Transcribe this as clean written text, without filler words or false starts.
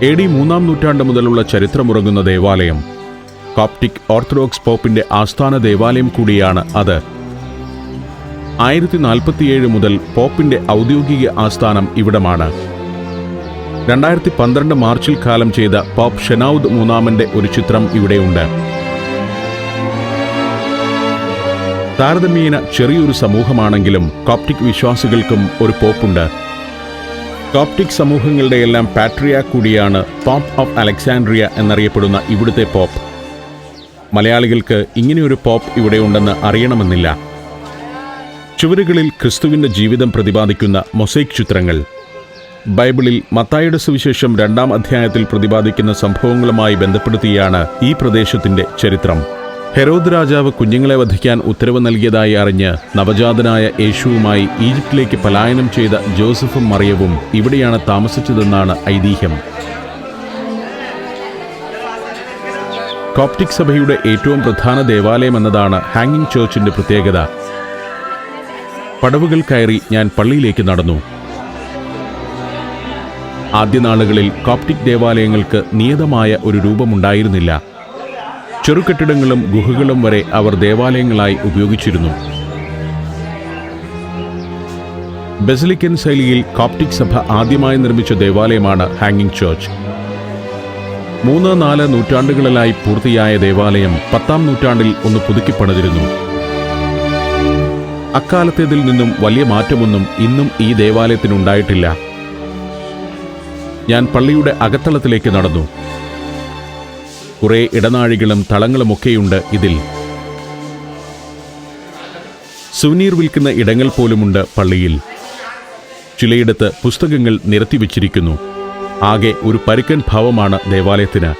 AD 3-ാം നൂറ്റാണ്ട് മുതലുള്ള ചരിത്രമുറങ്ങുന്ന ദേവാലയം കോപ്റ്റിക് ഓർത്തഡോക്സ് പോപ്പിന്റെ ആസ്ഥാന ദേവാലയം കൂടിയാണ് അത്. 1047 മുതൽ പോപ്പിന്റെ ഔദ്യോഗിക ആസ്ഥാനം ഇവിടമാണ്. 2012 മാർച്ചിൽ കാലം ചെയ്ത പോപ്പ് ഷെനൌദ് മൂന്നാമന്റെ ഒരു ചിത്രം ഇവിടെയുണ്ട്. താരതമ്യേന ചെറിയൊരു സമൂഹമാണെങ്കിലും കോപ്റ്റിക് വിശ്വാസികൾക്കും ഒരു പോപ്പുണ്ട്. കോപ്റ്റിക് സമൂഹങ്ങളുടെയെല്ലാം പാട്രിയാർക്ക് കൂടിയാണ് പോപ്പ് ഓഫ് അലക്സാൻഡ്രിയ എന്നറിയപ്പെടുന്ന ഇവിടുത്തെ പോപ്പ്. മലയാളികൾക്ക് ഇങ്ങനെയൊരു പോപ്പ് ഇവിടെയുണ്ടെന്ന് അറിയണമെന്നില്ല. ചുവരുകളിൽ ക്രിസ്തുവിന്റെ ജീവിതം പ്രതിപാദിക്കുന്ന മൊസൈക്ക് ചിത്രങ്ങൾ, ബൈബിളിൽ മത്തായിയുടെ സുവിശേഷം 2-ാം അധ്യായത്തിൽ പ്രതിപാദിക്കുന്ന സംഭവങ്ങളുമായി ബന്ധപ്പെടുത്തിയാണ് ഈ പ്രദേശത്തിന്റെ ചരിത്രം. ഹെരോദ് രാജാവ് കുഞ്ഞുങ്ങളെ വധിക്കാൻ ഉത്തരവ് നൽകിയതായി അറിഞ്ഞ് നവജാതനായ യേശുവുമായി ഈജിപ്തിലേക്ക് പലായനം ചെയ്ത ജോസഫും മറിയവും ഇവിടെയാണ് താമസിച്ചതെന്നാണ് ഐതിഹ്യം. കോപ്റ്റിക് സഭയുടെ ഏറ്റവും പ്രധാന ദേവാലയം എന്നതാണ് ഹാങ്ങിങ് ചർച്ചിന്റെ പ്രത്യേകത. പടവുകൾ കയറി ഞാൻ പള്ളിയിലേക്ക് നടന്നു. ആദ്യനാളുകളിൽ കോപ്റ്റിക് ദേവാലയങ്ങൾക്ക് നിയതമായ ഒരു രൂപമുണ്ടായിരുന്നില്ല. ചെറുകെട്ടിടങ്ങളും ഗുഹകളും വരെ അവർ ദേവാലയങ്ങളായി ഉപയോഗിച്ചിരുന്നു. ബസിലിക്കൻ ശൈലിയിൽ കോപ്റ്റിക് സഭ ആദ്യമായി നിർമ്മിച്ച ദേവാലയമാണ് ഹാങ്ങിങ് ചർച്ച്. 3-4 നൂറ്റാണ്ടുകളിലായി പൂർത്തിയായ ദേവാലയം 10-ാം നൂറ്റാണ്ടിൽ ഒന്ന് പുതുക്കിപ്പണിതിരുന്നു. അക്കാലത്തേതിൽ നിന്നും വലിയ മാറ്റമൊന്നും ഇന്നും ഈ ദേവാലയത്തിനുണ്ടായിട്ടില്ല. ഞാൻ പള്ളിയുടെ അകത്തളത്തിലേക്ക് നടന്നു. കുറേ ഇടനാഴികളും തളങ്ങളുമൊക്കെയുണ്ട് ഇതിൽ. സുവനീർ വിൽക്കുന്ന ഇടങ്ങൾ പോലുമുണ്ട് പള്ളിയിൽ. ചിലയിടത്ത് പുസ്തകങ്ങൾ നിരത്തിവെച്ചിരിക്കുന്നു. ആകെ ഒരു പരുക്കൻ ഭാവമാണ് ദേവാലയത്തിന്.